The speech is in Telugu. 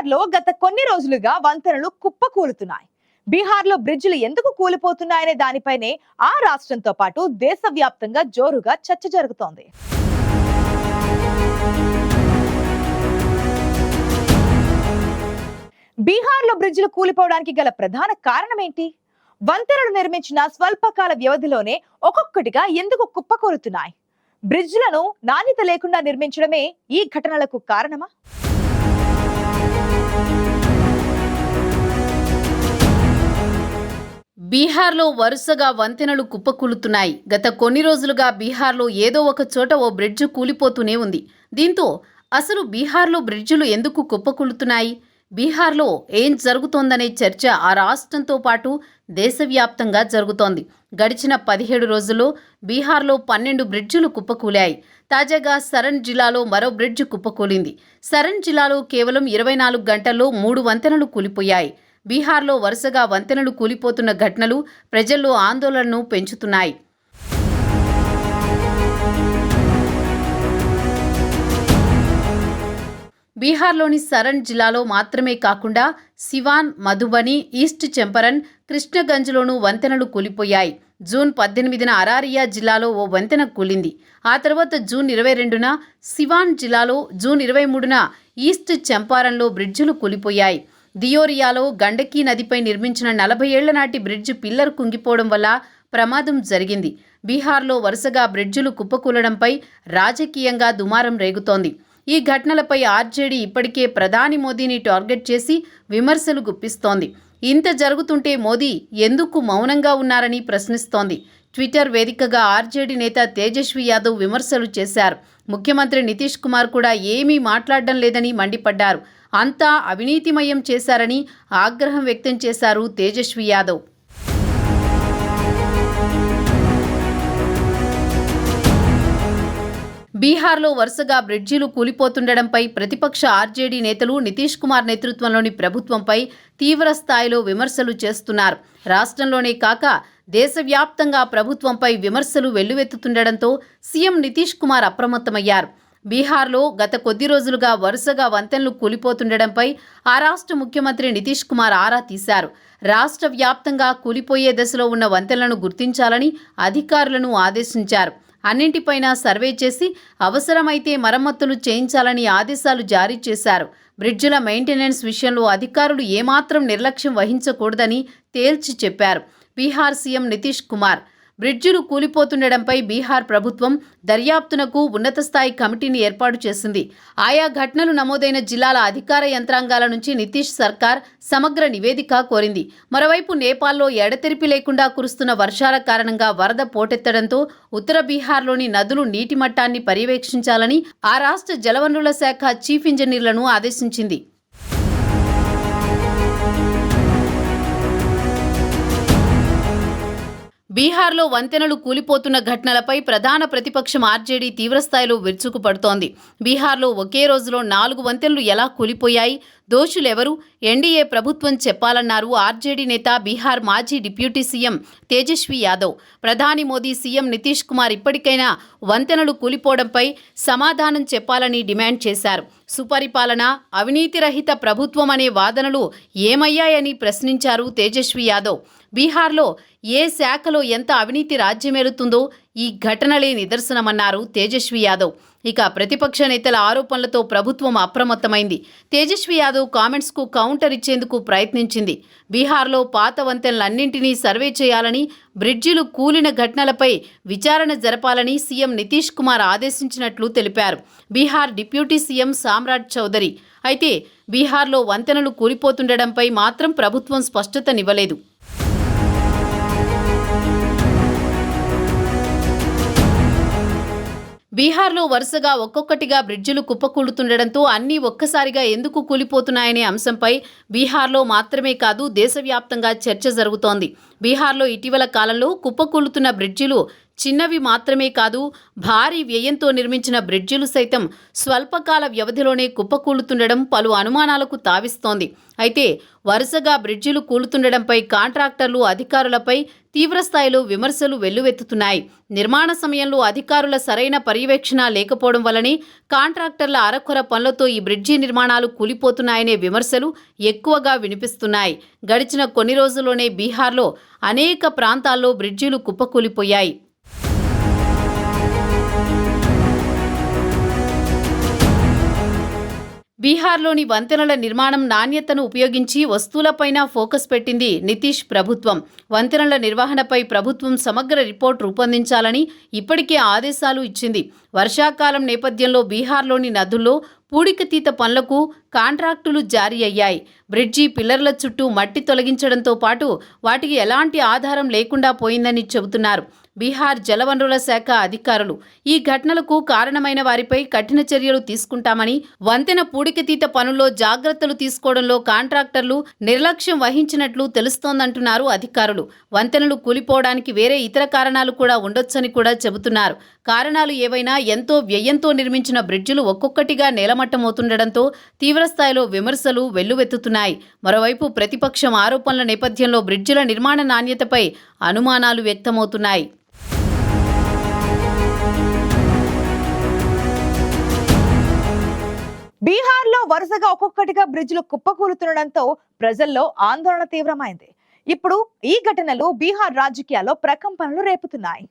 బీహార్లో గత కొన్ని రోజులుగా వంతెనలు కుప్పకూలుతున్నాయి. బీహార్లో బ్రిడ్జిలు ఎందుకు కూలిపోతున్నాయనే దానిపైనే ఆ రాష్ట్రంతో పాటు దేశవ్యాప్తంగా జోరుగా చర్చ జరుగుతోంది. బీహార్లో బ్రిడ్జిలు కూలిపోవడానికి గల ప్రధాన కారణం ఏంటి? వంతెనలు నిర్మించిన స్వల్పకాల వ్యవధిలోనే ఒక్కొక్కటిగా ఎందుకు కుప్పకూలుతున్నాయి? బ్రిడ్జిలను నాణ్యత లేకుండా నిర్మించడమే ఈ ఘటనలకు కారణమా? బీహార్లో వరుసగా వంతెనలు కుప్పకూలుతున్నాయి. గత కొన్ని రోజులుగా బీహార్లో ఏదో ఒక చోట ఓ బ్రిడ్జ్ కూలిపోతూనే ఉంది. దీంతో అసలు బీహార్లో బ్రిడ్జిలు ఎందుకు కుప్పకూలుతున్నాయి, బీహార్లో ఏం జరుగుతోందనే చర్చ ఆ రాష్ట్రంతో పాటు దేశవ్యాప్తంగా జరుగుతోంది. గడిచిన 17 రోజుల్లో బీహార్లో 12 బ్రిడ్జిలు కుప్పకూలాయి. తాజాగా సరన్ జిల్లాలో మరో బ్రిడ్జ్ కుప్పకూలింది. సరన్ జిల్లాలో కేవలం 24 గంటల్లో 3 వంతెనలు కూలిపోయాయి. బీహార్లో వరుసగా వంతెనలు కూలిపోతున్న ఘటనలు ప్రజల్లో ఆందోళనను పెంచుతున్నాయి. బీహార్లోని సరన్ జిల్లాలో మాత్రమే కాకుండా సివాన్, మధుబని, ఈస్ట్ చంపరన్, కృష్ణగంజ్లోనూ వంతెనలు కూలిపోయాయి. జూన్ 18న అరారియా జిల్లాలో ఓ వంతెన కూలింది. ఆ తర్వాత జూన్ 22న సివాన్ జిల్లాలో, జూన్ 23న ఈస్ట్ చంపారన్లో బ్రిడ్జిలు కూలిపోయాయి. దియోరియాలో గండకీ నదిపై నిర్మించిన 40 ఏళ్ల నాటి బ్రిడ్జ్ పిల్లర్ కుంగిపోవడం వల్ల ప్రమాదం జరిగింది. బీహార్లో వరుసగా బ్రిడ్జిలు కుప్పకూలడంపై రాజకీయంగా దుమారం రేగుతోంది. ఈ ఘటనలపై ఆర్జేడీ ఇప్పటికే ప్రధాని మోదీని టార్గెట్ చేసి విమర్శలు గుప్పిస్తోంది. ఇంత జరుగుతుంటే మోదీ ఎందుకు మౌనంగా ఉన్నారని ప్రశ్నిస్తోంది. ట్విట్టర్ వేదికగా ఆర్జేడీ నేత తేజస్వి యాదవ్ విమర్శలు చేశారు. ముఖ్యమంత్రి నితీష్ కుమార్ కూడా ఏమీ మాట్లాడడం లేదని మండిపడ్డారు. అంతా అవినీతిమయం చేశారని ఆగ్రహం వ్యక్తం చేశారు తేజస్వి యాదవ్. బీహార్లో వరుసగా బ్రిడ్జిలు కూలిపోతుండడంపై ప్రతిపక్ష ఆర్జేడీ నేతలు నితీష్ కుమార్ నేతృత్వంలోని ప్రభుత్వంపై తీవ్ర స్థాయిలో విమర్శలు చేస్తున్నారు. రాష్ట్రంలోనే కాక దేశవ్యాప్తంగా ప్రభుత్వంపై విమర్శలు వెల్లువెత్తుతుండడంతో సీఎం నితీష్ కుమార్ అప్రమత్తమయ్యారు. బీహార్లో గత కొద్ది రోజులుగా వరుసగా వంతెనలు కూలిపోతుండడంపై ఆ రాష్ట్ర ముఖ్యమంత్రి నితీష్ కుమార్ ఆరా తీశారు. రాష్ట్ర వ్యాప్తంగా కూలిపోయే దశలో ఉన్న వంతెనలను గుర్తించాలని అధికారులను ఆదేశించారు. అన్నింటిపైనా సర్వే చేసి అవసరమైతే మరమ్మతులు చేయించాలని ఆదేశాలు జారీ చేశారు. బ్రిడ్జిల మెయింటెనెన్స్ విషయంలో అధికారులు ఏమాత్రం నిర్లక్ష్యం వహించకూడదని తేల్చి చెప్పారు బీహార్ సీఎం నితీష్ కుమార్. బ్రిడ్జిలు కూలిపోతుండడంపై బీహార్ ప్రభుత్వం దర్యాప్తునకు ఉన్నత స్థాయి కమిటీని ఏర్పాటు చేసింది. ఆయా ఘటనలు నమోదైన జిల్లాల అధికార యంత్రాంగాల నుంచి నితీష్ సర్కార్ సమగ్ర నివేదిక కోరింది. మరోవైపు నేపాల్లో ఎడతెరిపి లేకుండా కురుస్తున్న వర్షాల కారణంగా వరద పోటెత్తడంతో ఉత్తర బీహార్లోని నదులు నీటి మట్టాన్ని పర్యవేక్షించాలని ఆ రాష్ట్ర జలవనరుల శాఖ చీఫ్ ఇంజనీర్లను ఆదేశించింది. బీహార్లో వంతెనలు కూలిపోతున్న ఘటనలపై ప్రధాన ప్రతిపక్షం ఆర్జేడీ తీవ్రస్థాయిలో విరుచుకుపడుతోంది. బీహార్లో ఒకే రోజులో 4 వంతెనలు ఎలా కూలిపోయాయి, దోషులెవరు, ఎన్డీఏ ప్రభుత్వం చెప్పాలన్నారు ఆర్జేడీ నేత బీహార్ మాజీ డిప్యూటీ సీఎం తేజస్వి యాదవ్. ప్రధాని మోదీ, సీఎం నితీష్ కుమార్ ఇప్పటికైనా వంతెనలు కూలిపోవడంపై సమాధానం చెప్పాలని డిమాండ్ చేశారు. సుపరిపాలన, అవినీతి రహిత ప్రభుత్వం అనే వాదనలు ఏమయ్యాయని ప్రశ్నించారు తేజస్వి యాదవ్. బీహార్లో ఏ శాఖలో ఎంత అవినీతి రాజ్యమేలుతుందో ఈ ఘటనలే నిదర్శనమన్నారు తేజస్వి యాదవ్. ఇక ప్రతిపక్ష నేతల ఆరోపణలతో ప్రభుత్వం అప్రమత్తమైంది. తేజస్వి యాదవ్ కామెంట్స్కు కౌంటర్ ఇచ్చేందుకు ప్రయత్నించింది. బీహార్లో పాత వంతెనలన్నింటినీ సర్వే చేయాలని, బ్రిడ్జిలు కూలిన ఘటనలపై విచారణ జరపాలని సీఎం నితీష్ కుమార్ ఆదేశించినట్లు తెలిపారు బీహార్ డిప్యూటీ సీఎం సామ్రాట్ చౌదరి. అయితే బీహార్లో వంతెనలు కూలిపోతుండడంపై మాత్రం ప్రభుత్వం స్పష్టతనివ్వలేదు. బీహార్లో వరుసగా ఒక్కొక్కటిగా బ్రిడ్జిలు కుప్పకూలుతుండడంతో అన్నీ ఒక్కసారిగా ఎందుకు కూలిపోతున్నాయనే అంశంపై బీహార్లో మాత్రమే కాదు దేశవ్యాప్తంగా చర్చ జరుగుతోంది. బీహార్లో ఇటీవల కాలంలో కుప్పకూలుతున్న బ్రిడ్జిలు చిన్నవి మాత్రమే కాదు, భారీ వ్యయంతో నిర్మించిన బ్రిడ్జిలు సైతం స్వల్పకాల వ్యవధిలోనే కుప్పకూలుతుండడం పలు అనుమానాలకు తావిస్తోంది. అయితే వరుసగా బ్రిడ్జిలు కూలుతుండడంపై కాంట్రాక్టర్లు, అధికారులపై తీవ్రస్థాయిలో విమర్శలు వెల్లువెత్తుతున్నాయి. నిర్మాణ సమయంలో అధికారుల సరైన పర్యవేక్షణ లేకపోవడం వల్లనే కాంట్రాక్టర్ల అరకొర పనులతో ఈ బ్రిడ్జి నిర్మాణాలు కూలిపోతున్నాయనే విమర్శలు ఎక్కువగా వినిపిస్తున్నాయి. గడిచిన కొన్ని రోజుల్లోనే బీహార్లో అనేక ప్రాంతాల్లో బ్రిడ్జిలు కుప్పకూలిపోయాయి. బీహార్లోని వంతెనల నిర్మాణం నాణ్యతను ఉపయోగించి వస్తువులపైన ఫోకస్ పెట్టింది నితీష్ ప్రభుత్వం. వంతెనల నిర్వహణపై ప్రభుత్వం సమగ్ర రిపోర్ట్ రూపొందించాలని ఇప్పటికే ఆదేశాలు ఇచ్చింది. వర్షాకాలం నేపథ్యంలో బీహార్లోని నదుల్లో పూడికతీత పనులకు కాంట్రాక్టులు జారీ అయ్యాయి. బ్రిడ్జి పిల్లర్ల చుట్టూ మట్టి తొలగించడంతో పాటు వాటికి ఎలాంటి ఆధారం లేకుండా పోయిందని చెబుతున్నారు బీహార్ జలవనరుల శాఖ అధికారులు. ఈ ఘటనలకు కారణమైన వారిపై కఠిన చర్యలు తీసుకుంటామని, వంతెన పూడికతీత పనుల్లో జాగ్రత్తలు తీసుకోవడంలో కాంట్రాక్టర్లు నిర్లక్ష్యం వహించినట్లు తెలుస్తోందంటున్నారు అధికారులు. వంతెనలు కూలిపోవడానికి వేరే ఇతర కారణాలు కూడా ఉండొచ్చని కూడా చెబుతున్నారు. కారణాలు ఏవైనా ఎంతో వ్యయంతో నిర్మించిన బ్రిడ్జిలు ఒక్కొక్కటిగా నేలమట్టమవుతుండడంతో తీవ్రస్థాయిలో విమర్శలు వెల్లువెత్తుతున్నాయి. మరోవైపు ప్రతిపక్షం ఆరోపణల నేపథ్యంలో బ్రిడ్జిల నిర్మాణ నాణ్యతపై అనుమానాలు వ్యక్తమవుతున్నాయి. బీహార్లో వరుసగా ఒక్కొక్కటిగా బ్రిడ్జిలు కుప్పకూలుతుండడంతో ప్రజల్లో ఆందోళన తీవ్రమైంది. ఇప్పుడు ఈ ఘటనలు బీహార్ రాజకీయాల్లో ప్రకంపనలు రేపుతున్నాయి.